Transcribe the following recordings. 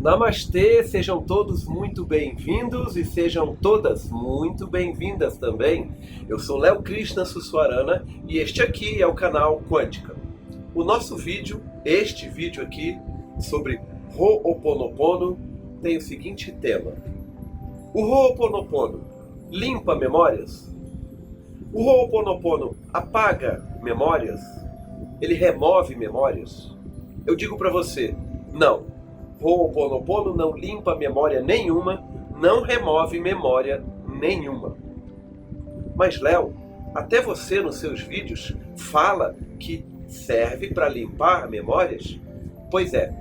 Namastê, sejam todos muito bem-vindos e sejam todas muito bem-vindas também. Eu sou Léo Krishna Suswarana e este aqui é o canal Quântica. O nosso vídeo, este vídeo aqui, sobre Ho'oponopono, tem o seguinte tema. O Ho'oponopono limpa memórias? O Ho'oponopono apaga memórias? Ele remove memórias? Eu digo para você, não. Ho'oponopono não limpa memória nenhuma, não remove memória nenhuma. Mas, Léo, até você nos seus vídeos fala que serve para limpar memórias? Pois é.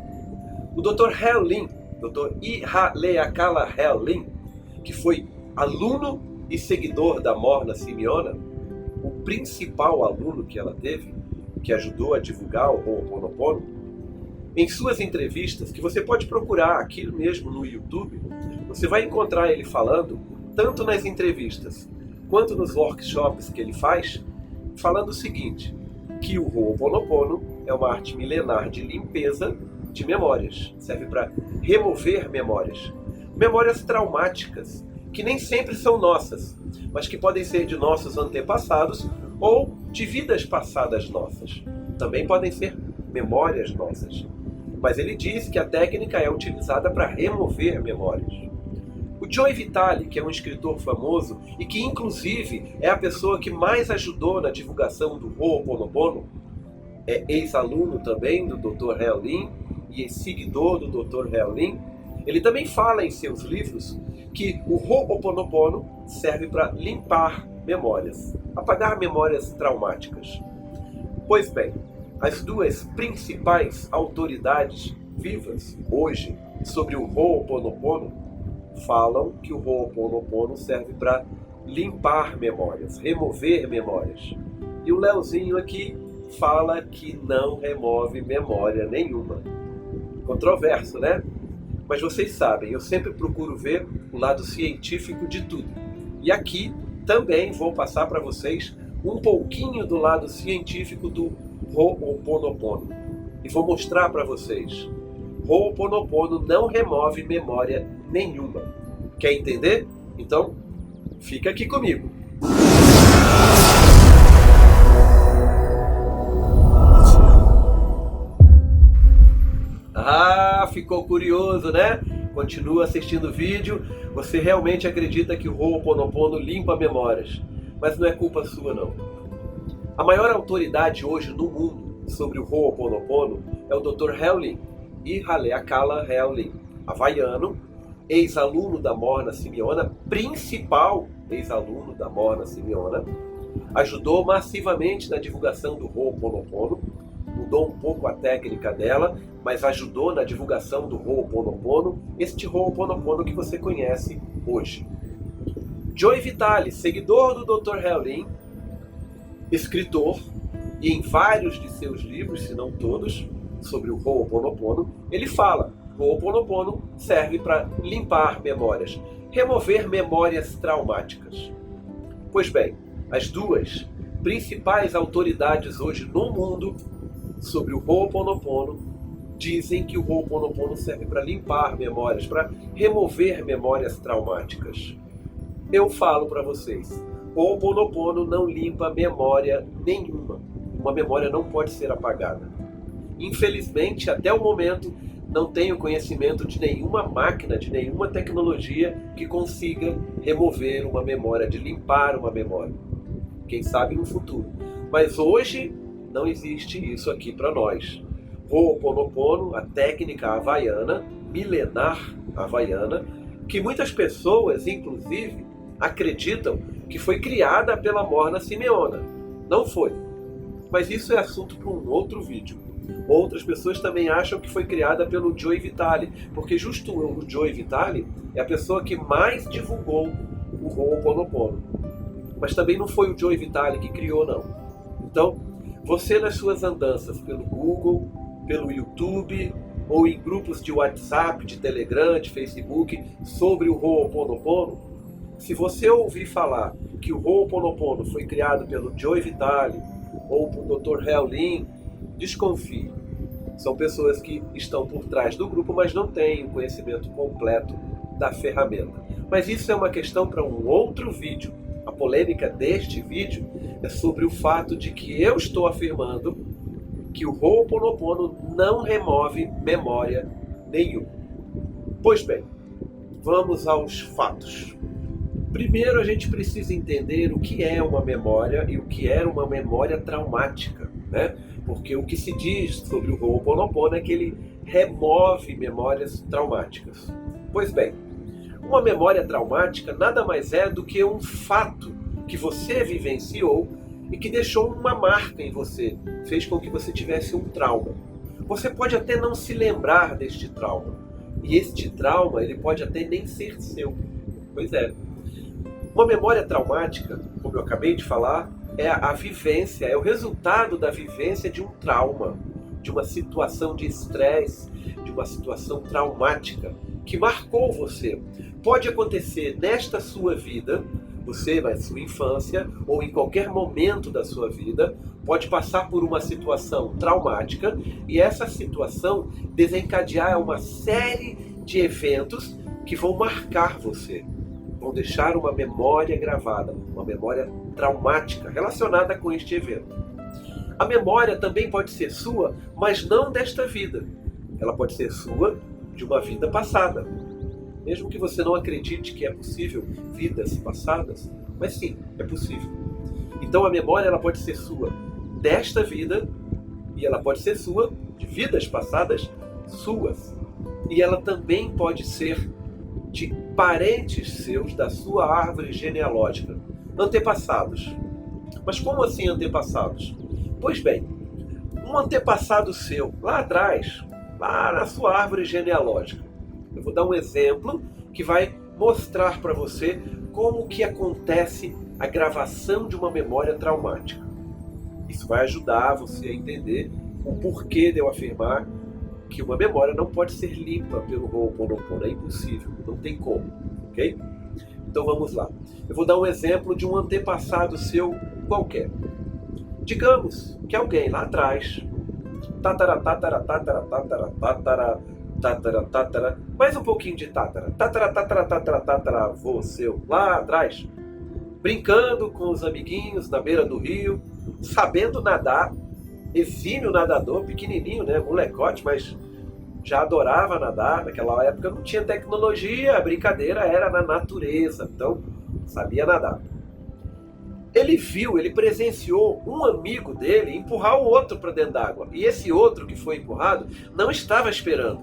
O Dr. Hal Lin, Dr. Ihaleakala Hal Lin, que foi aluno e seguidor da Morna Simeona, o principal aluno que ela teve, que ajudou a divulgar o Ho'oponopono, em suas entrevistas, que você pode procurar aqui mesmo no YouTube, você vai encontrar ele falando, tanto nas entrevistas quanto nos workshops que ele faz, falando o seguinte, que o Ho'oponopono é uma arte milenar de limpeza de memórias. Serve para remover memórias. Memórias traumáticas, que nem sempre são nossas, mas que podem ser de nossos antepassados ou de vidas passadas nossas. Também podem ser memórias nossas. Mas ele diz que a técnica é utilizada para remover memórias. O Joe Vitale, que é um escritor famoso e que inclusive é a pessoa que mais ajudou na divulgação do Ho'oponopono, é ex-aluno também do Dr. Hal Lin e seguidor do Dr. Hal Lin, ele também fala em seus livros que o Ho'oponopono serve para limpar memórias, apagar memórias traumáticas. Pois bem, as duas principais autoridades vivas hoje sobre o Ho'oponopono falam que o Ho'oponopono serve para limpar memórias, remover memórias. E o Leozinho aqui fala que não remove memória nenhuma. Controverso, né? Mas vocês sabem, eu sempre procuro ver o lado científico de tudo. E aqui também vou passar para vocês um pouquinho do lado científico do Ho'oponopono. E vou mostrar para vocês. Ho'oponopono não remove memória nenhuma. Quer entender? Então, fica aqui comigo. Ah, ficou curioso, né? Continua assistindo o vídeo. Você realmente acredita que o Ho'oponopono limpa memórias. Mas não é culpa sua, não. A maior autoridade hoje no mundo sobre o Ho'oponopono é o Dr. Hal Lin, Ihaleakala Hal Lin, havaiano, ex-aluno da Morna Simeona, principal ex-aluno da Morna Simeona, ajudou massivamente na divulgação do Ho'oponopono, mudou um pouco a técnica dela, mas ajudou na divulgação do Ho'oponopono, este Ho'oponopono que você conhece hoje. Joe Vitale, seguidor do Dr. Hal Lin, escritor, e em vários de seus livros, se não todos, sobre o Ho'oponopono, ele fala, Ho'oponopono serve para limpar memórias, remover memórias traumáticas. Pois bem, as duas principais autoridades hoje no mundo sobre o Ho'oponopono dizem que o Ho'oponopono serve para limpar memórias, para remover memórias traumáticas. Eu falo para vocês, Ho'oponopono não limpa memória nenhuma. Uma memória não pode ser apagada. Infelizmente, até o momento, não tenho conhecimento de nenhuma máquina, de nenhuma tecnologia que consiga remover uma memória, de limpar uma memória. Quem sabe no futuro. Mas hoje não existe isso aqui para nós. Ho'oponopono, a técnica havaiana, milenar havaiana, que muitas pessoas, inclusive, acreditam que foi criada pela Morna Simeona. Não foi. Mas isso é assunto para um outro vídeo. Outras pessoas também acham que foi criada pelo Joe Vitale, porque justo o Joe Vitale é a pessoa que mais divulgou o Ho'oponopono. Mas também não foi o Joe Vitale que criou, não. Então, você nas suas andanças pelo Google, pelo YouTube, ou em grupos de WhatsApp, de Telegram, de Facebook, sobre o Ho'oponopono, se você ouvir falar que o Ho'oponopono foi criado pelo Joe Vitale ou por Dr. Hal Lin, desconfie. São pessoas que estão por trás do grupo, mas não têm o conhecimento completo da ferramenta. Mas isso é uma questão para um outro vídeo. A polêmica deste vídeo é sobre o fato de que eu estou afirmando que o Ho'oponopono não remove memória nenhuma. Pois bem, vamos aos fatos. Primeiro a gente precisa entender o que é uma memória e o que é uma memória traumática, né? Porque o que se diz sobre o Ho'oponopono é que ele remove memórias traumáticas. Pois bem, uma memória traumática nada mais é do que um fato que você vivenciou e que deixou uma marca em você, fez com que você tivesse um trauma. Você pode até não se lembrar deste trauma, e este trauma ele pode até nem ser seu. Pois é. Uma memória traumática, como eu acabei de falar, é a vivência, é o resultado da vivência de um trauma, de uma situação de estresse, de uma situação traumática que marcou você. Pode acontecer nesta sua vida, você na sua infância ou em qualquer momento da sua vida, pode passar por uma situação traumática e essa situação desencadear uma série de eventos que vão marcar você, vão deixar uma memória gravada, uma memória traumática relacionada com este evento. A memória também pode ser sua, mas não desta vida. Ela pode ser sua de uma vida passada. Mesmo que você não acredite que é possível vidas passadas, mas sim, é possível. Então a memória ela pode ser sua desta vida e ela pode ser sua de vidas passadas suas. E ela também pode ser de parentes seus da sua árvore genealógica, antepassados. Mas como assim antepassados? Pois bem, um antepassado seu, lá atrás, lá na sua árvore genealógica. Eu vou dar um exemplo que vai mostrar para você como que acontece a gravação de uma memória traumática. Isso vai ajudar você a entender o porquê de eu afirmar que uma memória não pode ser limpa pelo Ho'oponopono. É impossível, não tem como, ok? Então vamos lá. Eu vou dar um exemplo de um antepassado seu qualquer. Digamos que alguém lá atrás, mais um pouquinho de tatara, seu, lá atrás, brincando com os amiguinhos na beira do rio, sabendo nadar, exímio nadador, pequenininho, né, molecote, mas já adorava nadar. Naquela época não tinha tecnologia, a brincadeira era na natureza, então sabia nadar. Ele presenciou um amigo dele empurrar o outro para dentro d'água. E esse outro que foi empurrado não estava esperando.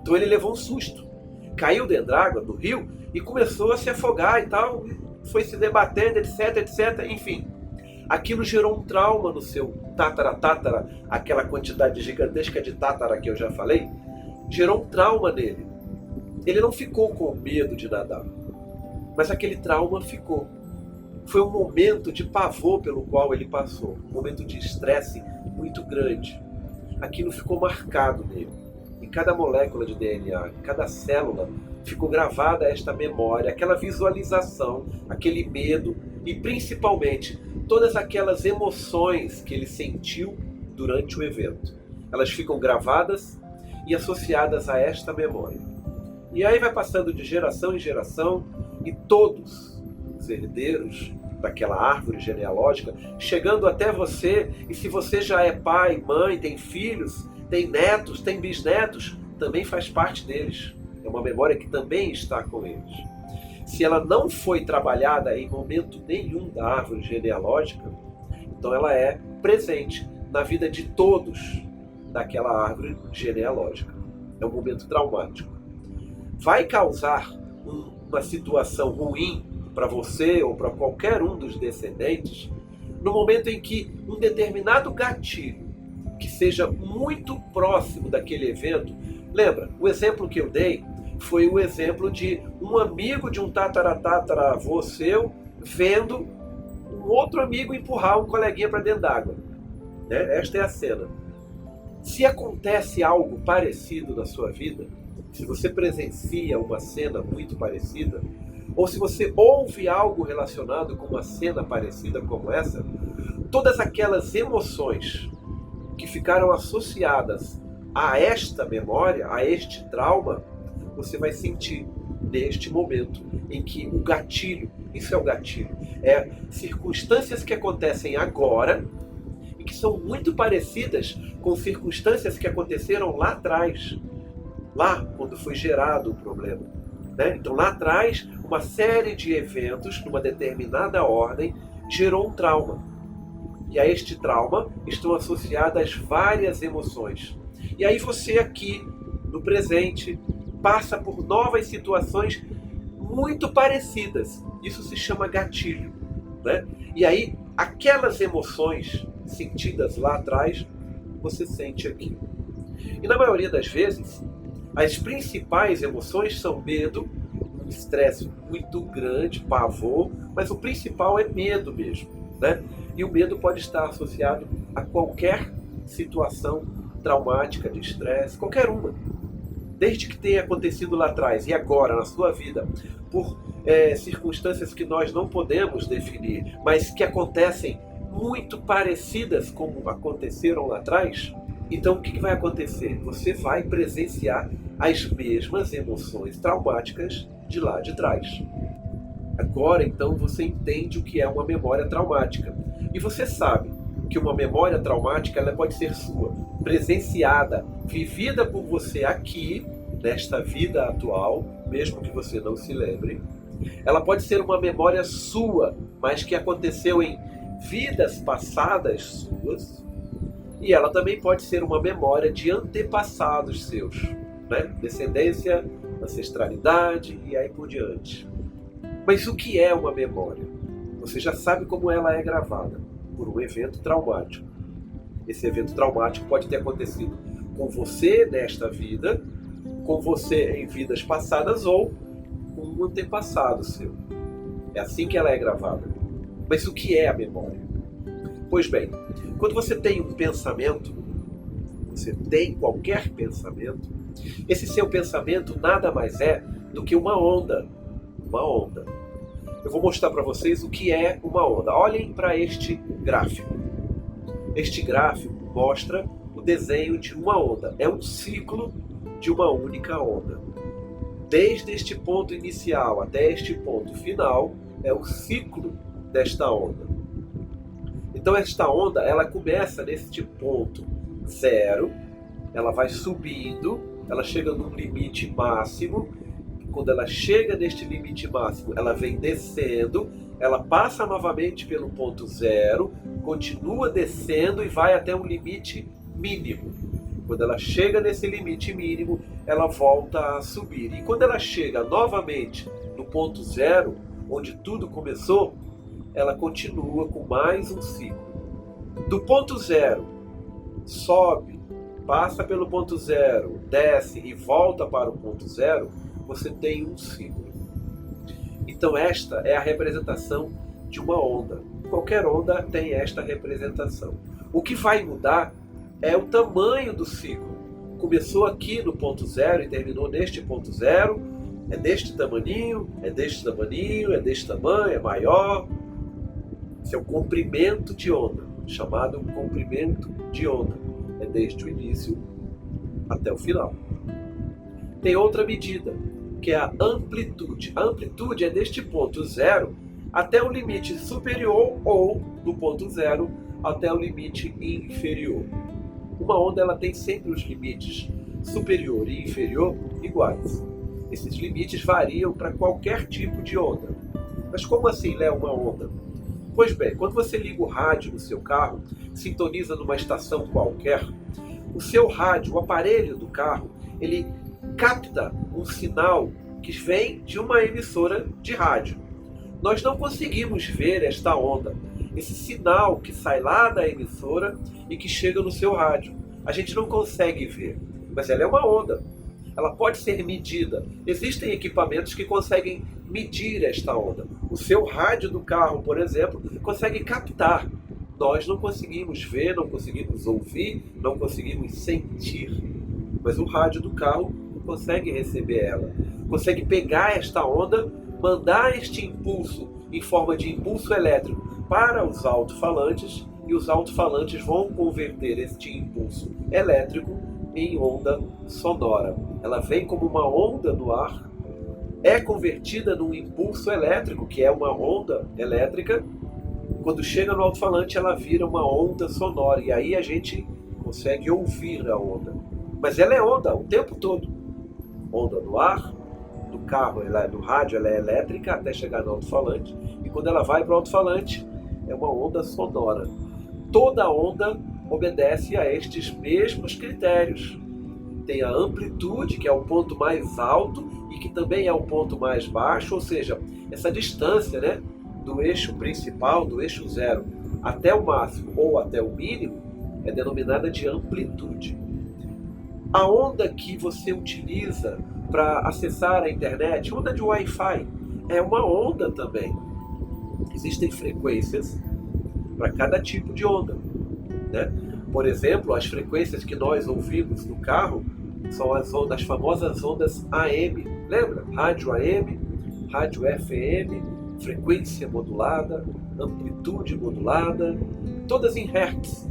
Então ele levou um susto. Caiu dentro d'água, do rio, e começou a se afogar e tal. Foi se debatendo, etc, etc, enfim. Aquilo gerou um trauma no seu tatara, aquela quantidade gigantesca de tatara que eu já falei, gerou um trauma nele. Ele não ficou com medo de nadar, mas aquele trauma ficou. Foi um momento de pavor pelo qual ele passou, um momento de estresse muito grande. Aquilo ficou marcado nele. Em cada molécula de DNA, em cada célula, ficou gravada esta memória, aquela visualização, aquele medo e principalmente todas aquelas emoções que ele sentiu durante o evento. Elas ficam gravadas e associadas a esta memória. E aí vai passando de geração em geração e todos os herdeiros daquela árvore genealógica, chegando até você, e se você já é pai, mãe, tem filhos, tem netos, tem bisnetos, também faz parte deles. É uma memória que também está com eles. Se ela não foi trabalhada em momento nenhum da árvore genealógica, então ela é presente na vida de todos daquela árvore genealógica. É um momento traumático. Vai causar uma situação ruim para você ou para qualquer um dos descendentes no momento em que um determinado gatilho que seja muito próximo daquele evento. Lembra, o exemplo que eu dei foi o exemplo de um amigo de um tataravô seu vendo um outro amigo empurrar um coleguinha para dentro d'água. Né? Esta é a cena. Se acontece algo parecido na sua vida, se você presencia uma cena muito parecida, ou se você ouve algo relacionado com uma cena parecida como essa, todas aquelas emoções que ficaram associadas a esta memória, a este trauma, você vai sentir neste momento em que o gatilho, isso é o gatilho, é circunstâncias que acontecem agora e que são muito parecidas com circunstâncias que aconteceram lá atrás, lá quando foi gerado o problema, né? Então lá atrás, uma série de eventos, numa determinada ordem, gerou um trauma. E a este trauma estão associadas várias emoções. E aí você aqui, no presente, passa por novas situações muito parecidas. Isso se chama gatilho, né? E aí, aquelas emoções sentidas lá atrás, você sente aqui. E na maioria das vezes, as principais emoções são medo, um estresse muito grande, pavor, mas o principal é medo mesmo, né? E o medo pode estar associado a qualquer situação traumática, de estresse, qualquer uma. Desde que tenha acontecido lá atrás e agora na sua vida, por circunstâncias que nós não podemos definir, mas que acontecem muito parecidas como aconteceram lá atrás, então o que vai acontecer? Você vai presenciar as mesmas emoções traumáticas de lá de trás. Agora, então, você entende o que é uma memória traumática. E você sabe que uma memória traumática ela pode ser sua, presenciada, vivida por você aqui, nesta vida atual, mesmo que você não se lembre. Ela pode ser uma memória sua, mas que aconteceu em vidas passadas suas. E ela também pode ser uma memória de antepassados seus, né? Descendência, ancestralidade e aí por diante. Mas o que é uma memória? Você já sabe como ela é gravada, por um evento traumático. Esse evento traumático pode ter acontecido com você nesta vida, com você em vidas passadas ou com um antepassado seu. É assim que ela é gravada. Mas o que é a memória? Pois bem, quando você tem um pensamento, você tem qualquer pensamento, esse seu pensamento nada mais é do que uma onda. Uma onda. Eu vou mostrar para vocês o que é uma onda. Olhem para este gráfico. Este gráfico mostra o desenho de uma onda. É um ciclo de uma única onda. Desde este ponto inicial até este ponto final, é o ciclo desta onda. Então esta onda, ela começa neste ponto zero, ela vai subindo, ela chega num limite máximo. Quando ela chega neste limite máximo, ela vem descendo, ela passa novamente pelo ponto zero, continua descendo e vai até um limite mínimo. Quando ela chega nesse limite mínimo, ela volta a subir. E quando ela chega novamente no ponto zero, onde tudo começou, ela continua com mais um ciclo. Do ponto zero, sobe, passa pelo ponto zero, desce e volta para o ponto zero, você tem um ciclo. Então esta é a representação de uma onda. Qualquer onda tem esta representação. O que vai mudar é o tamanho do ciclo. Começou aqui no ponto zero e terminou neste ponto zero. É deste tamaninho, é deste tamaninho, é deste tamanho, é maior. Esse é o comprimento de onda, chamado comprimento de onda. É desde o início até o final. Tem outra medida, que é a amplitude. A amplitude é deste ponto zero até o limite superior ou do ponto zero até o limite inferior. Uma onda ela tem sempre os limites superior e inferior iguais. Esses limites variam para qualquer tipo de onda. Mas como assim, Léo, uma onda? Pois bem, quando você liga o rádio no seu carro, sintoniza numa estação qualquer, o seu rádio, o aparelho do carro, ele capta um sinal que vem de uma emissora de rádio. Nós não conseguimos ver esta onda, esse sinal que sai lá da emissora e que chega no seu rádio. A gente não consegue ver, mas ela é uma onda. Ela pode ser medida. Existem equipamentos que conseguem medir esta onda. O seu rádio do carro, por exemplo, consegue captar. Nós não conseguimos ver, não conseguimos ouvir, não conseguimos sentir. Mas o rádio do carro consegue receber ela. Consegue pegar esta onda, mandar este impulso em forma de impulso elétrico para os alto-falantes, e os alto-falantes vão converter este impulso elétrico em onda sonora. Ela vem como uma onda no ar, é convertida num impulso elétrico, que é uma onda elétrica. Quando chega no alto-falante, ela vira uma onda sonora, e aí a gente consegue ouvir a onda. Mas ela é onda o tempo todo. Onda no ar, no carro, no rádio, ela é elétrica até chegar no alto-falante, e quando ela vai para o alto-falante, é uma onda sonora. Toda onda obedece a estes mesmos critérios. Tem a amplitude, que é o ponto mais alto e que também é o ponto mais baixo, ou seja, essa distância, né, do eixo principal, do eixo zero, até o máximo ou até o mínimo, é denominada de amplitude. A onda que você utiliza para acessar a internet, onda de Wi-Fi, é uma onda também. Existem frequências para cada tipo de onda, né? Por exemplo, as frequências que nós ouvimos no carro são as famosas ondas AM. Lembra? Rádio AM, rádio FM, frequência modulada, amplitude modulada, todas em Hertz.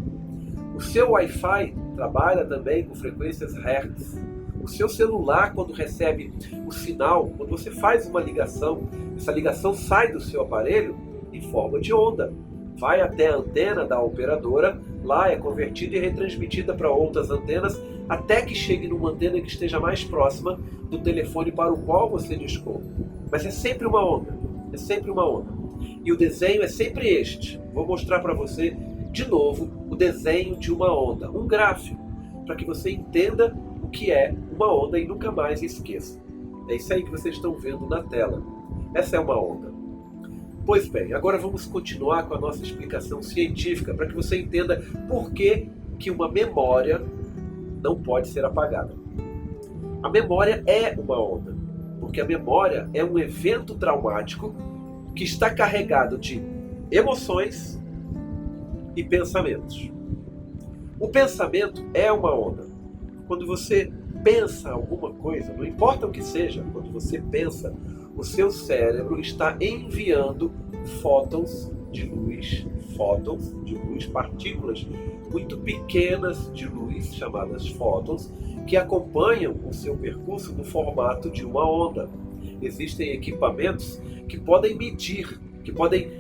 O seu Wi-Fi trabalha também com frequências Hertz. O seu celular, quando recebe o sinal, quando você faz uma ligação, essa ligação sai do seu aparelho em forma de onda. Vai até a antena da operadora, lá é convertida e retransmitida para outras antenas, até que chegue numa antena que esteja mais próxima do telefone para o qual você discou. Mas é sempre uma onda, é sempre uma onda. E o desenho é sempre este. Vou mostrar para você, de novo, o desenho de uma onda, um gráfico, para que você entenda o que é uma onda e nunca mais esqueça. É isso aí que vocês estão vendo na tela. Essa é uma onda. Pois bem, agora vamos continuar com a nossa explicação científica para que você entenda por que uma memória não pode ser apagada. A memória é uma onda, porque a memória é um evento traumático que está carregado de emoções e pensamentos. O pensamento é uma onda. Quando você pensa alguma coisa, não importa o que seja, quando você pensa, o seu cérebro está enviando fótons de luz, partículas muito pequenas de luz, chamadas fótons, que acompanham o seu percurso no formato de uma onda. Existem equipamentos que podem medir, que podem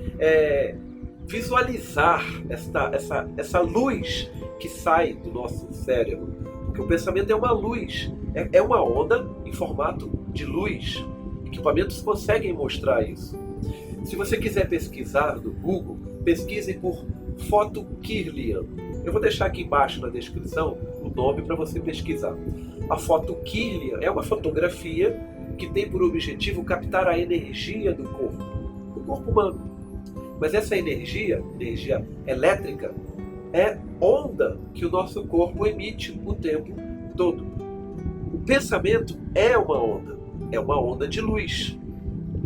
visualizar essa luz que sai do nosso cérebro. Porque o pensamento é uma luz, é uma onda em formato de luz. Equipamentos conseguem mostrar isso. Se você quiser pesquisar no Google, pesquise por Photokirlian. Eu vou deixar aqui embaixo na descrição o nome para você pesquisar. A Photokirlian é uma fotografia que tem por objetivo captar a energia do corpo humano. Mas essa energia elétrica, é onda que o nosso corpo emite o tempo todo. O pensamento é uma onda de luz.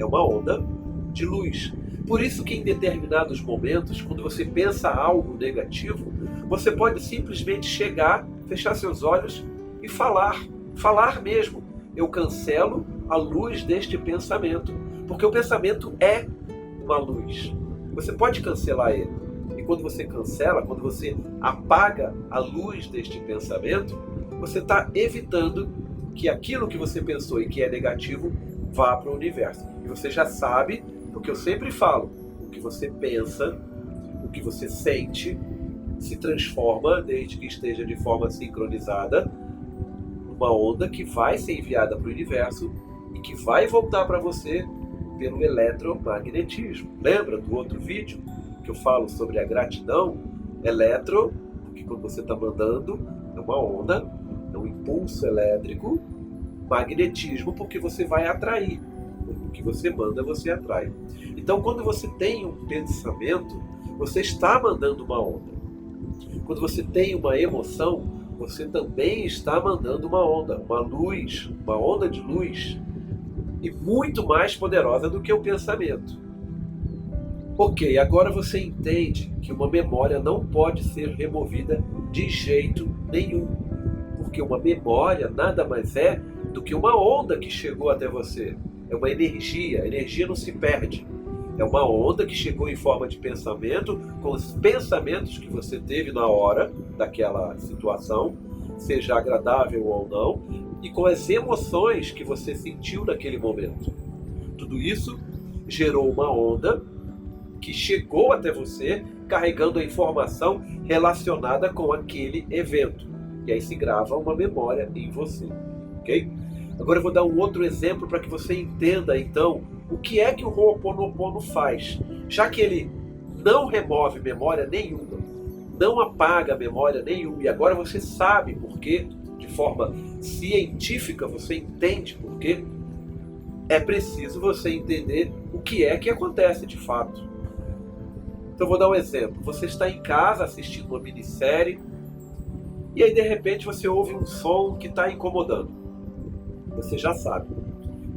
É uma onda de luz. Por isso que em determinados momentos, quando você pensa algo negativo, você pode simplesmente chegar, fechar seus olhos e falar mesmo. Eu cancelo a luz deste pensamento, porque o pensamento é uma luz. Você pode cancelar ele. E quando você cancela, quando você apaga a luz deste pensamento, você está evitando que aquilo que você pensou e que é negativo vá para o universo. E você já sabe, porque eu sempre falo, o que você pensa, o que você sente, se transforma, desde que esteja de forma sincronizada, numa onda que vai ser enviada para o universo e que vai voltar para você pelo eletromagnetismo. Lembra do outro vídeo que eu falo sobre a gratidão? Porque quando você está mandando, é uma onda, é um impulso elétrico. Magnetismo, porque você vai atrair. O que você manda, você atrai. Então, quando você tem um pensamento, você está mandando uma onda. Quando você tem uma emoção, você também está mandando uma onda, uma luz, uma onda de luz, e muito mais poderosa do que o pensamento. Ok, agora você entende que uma memória não pode ser removida de jeito nenhum, porque uma memória nada mais é do que uma onda que chegou até você. É uma energia, a energia não se perde. É uma onda que chegou em forma de pensamento, com os pensamentos que você teve na hora daquela situação, seja agradável ou não, e com as emoções que você sentiu naquele momento. Tudo isso gerou uma onda que chegou até você carregando a informação relacionada com aquele evento. E aí se grava uma memória em você, ok? Agora eu vou dar um outro exemplo para que você entenda, então, o que é que o Ho'oponopono faz. Já que ele não remove memória nenhuma, não apaga memória nenhuma, e agora você sabe por quê, de forma científica você entende por quê, é preciso você entender o que é que acontece de fato. Então eu vou dar um exemplo. Você está em casa assistindo uma minissérie e aí de repente você ouve um som que está incomodando. Você já sabe.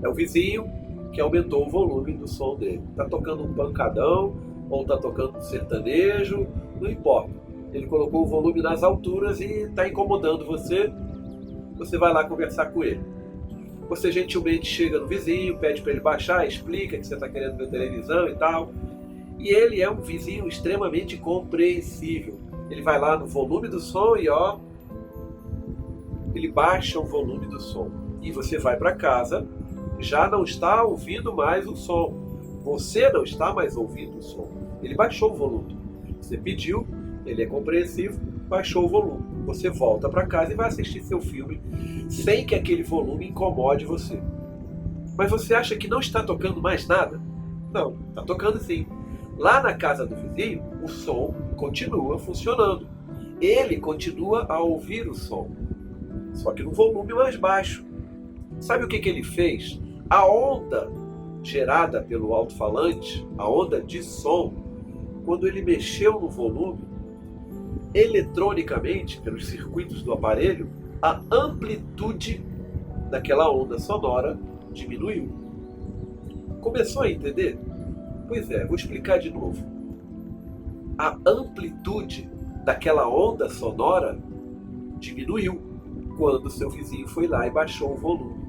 É o vizinho que aumentou o volume do som dele. Está tocando um pancadão ou está tocando um sertanejo, não importa. Ele colocou o volume nas alturas e está incomodando você. Você vai lá conversar com ele. Você gentilmente chega no vizinho, pede para ele baixar, explica que você está querendo ver televisão e tal. E ele é um vizinho extremamente compreensível. Ele vai lá no volume do som e ele baixa o volume do som. E você vai para casa, já não está ouvindo mais o som. Você não está mais ouvindo o som. Ele baixou o volume. Você pediu, ele é compreensivo, baixou o volume. Você volta para casa e vai assistir seu filme sem que aquele volume incomode você. Mas você acha que não está tocando mais nada? Não, está tocando sim. Lá na casa do vizinho, o som continua funcionando. Ele continua a ouvir o som, só que no volume mais baixo. Sabe o que ele fez? A onda gerada pelo alto-falante, a onda de som, quando ele mexeu no volume, eletronicamente, pelos circuitos do aparelho, a amplitude daquela onda sonora diminuiu. Começou a entender? Pois é, vou explicar de novo. A amplitude daquela onda sonora diminuiu quando seu vizinho foi lá e baixou o volume.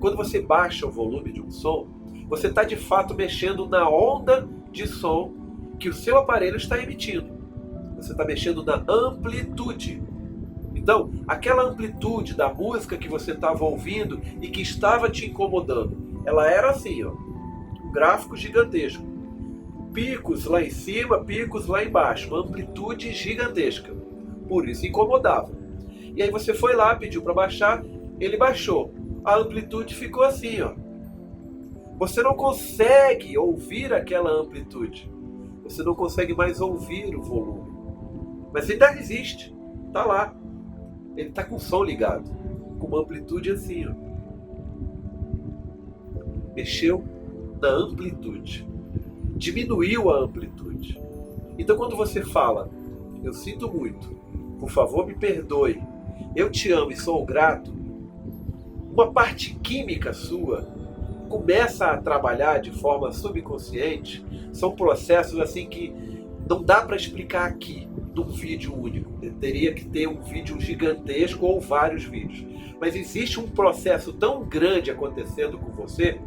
Quando você baixa o volume de um som, você está de fato mexendo na onda de som que o seu aparelho está emitindo. Você está mexendo na amplitude. Então, aquela amplitude da música que você estava ouvindo e que estava te incomodando, ela era assim, um gráfico gigantesco. Picos lá em cima, picos lá embaixo, uma amplitude gigantesca. Por isso incomodava. E aí você foi lá, pediu para baixar, ele baixou. A amplitude ficou assim, Você não consegue ouvir aquela amplitude. Você não consegue mais ouvir o volume. Mas ainda existe. Está lá. Ele está com o som ligado. Com uma amplitude assim, Mexeu na amplitude. Diminuiu a amplitude. Então quando você fala, eu sinto muito, por favor me perdoe, eu te amo e sou grato, uma parte química sua começa a trabalhar de forma subconsciente. São processos assim que não dá para explicar aqui num vídeo único. Teria que ter um vídeo gigantesco ou vários vídeos. Mas existe um processo tão grande acontecendo com você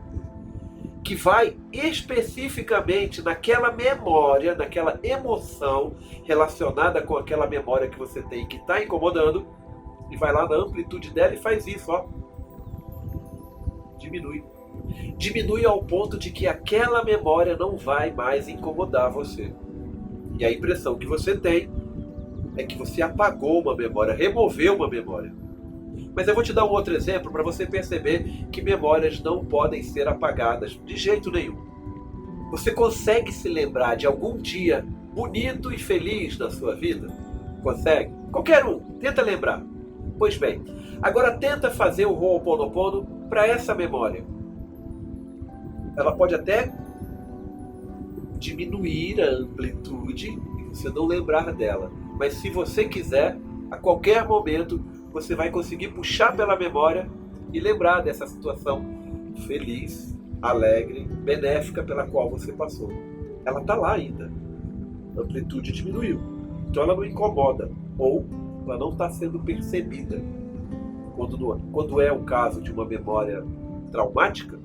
que vai especificamente naquela memória, naquela emoção relacionada com aquela memória que você tem que está incomodando, e vai lá na amplitude dela e faz isso, Diminui. Diminui ao ponto de que aquela memória não vai mais incomodar você. E a impressão que você tem é que você apagou uma memória, removeu uma memória. Mas eu vou te dar um outro exemplo para você perceber que memórias não podem ser apagadas de jeito nenhum. Você consegue se lembrar de algum dia bonito e feliz na sua vida? Consegue? Qualquer um. Tenta lembrar. Pois bem, agora tenta fazer o Ho'oponopono para essa memória. Ela pode até diminuir a amplitude e você não lembrar dela. Mas se você quiser, a qualquer momento, você vai conseguir puxar pela memória e lembrar dessa situação feliz, alegre, benéfica pela qual você passou. Ela está lá ainda. A amplitude diminuiu. Então ela não incomoda. Ou ela não está sendo percebida. Quando é o caso de uma memória traumática,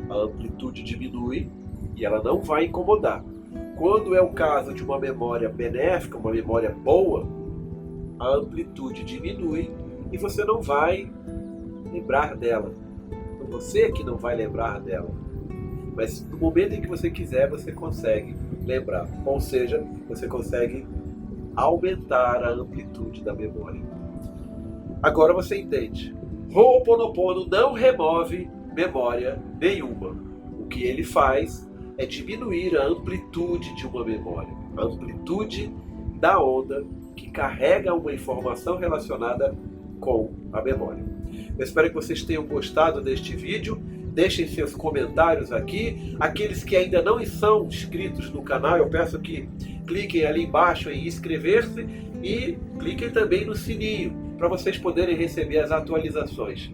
a amplitude diminui e ela não vai incomodar. Quando é o caso de uma memória benéfica, uma memória boa, a amplitude diminui e você não vai lembrar dela. Você que não vai lembrar dela. Mas no momento em que você quiser, você consegue lembrar. Ou seja, você consegue aumentar a amplitude da memória. Agora você entende. Ho'oponopono não remove memória nenhuma. O que ele faz é diminuir a amplitude de uma memória. A amplitude da onda que carrega uma informação relacionada com a memória. Eu espero que vocês tenham gostado deste vídeo. Deixem seus comentários aqui. Aqueles que ainda não são inscritos no canal, eu peço que cliquem ali embaixo em inscrever-se e cliquem também no sininho para vocês poderem receber as atualizações.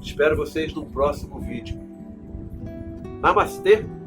Espero vocês no próximo vídeo. Namastê!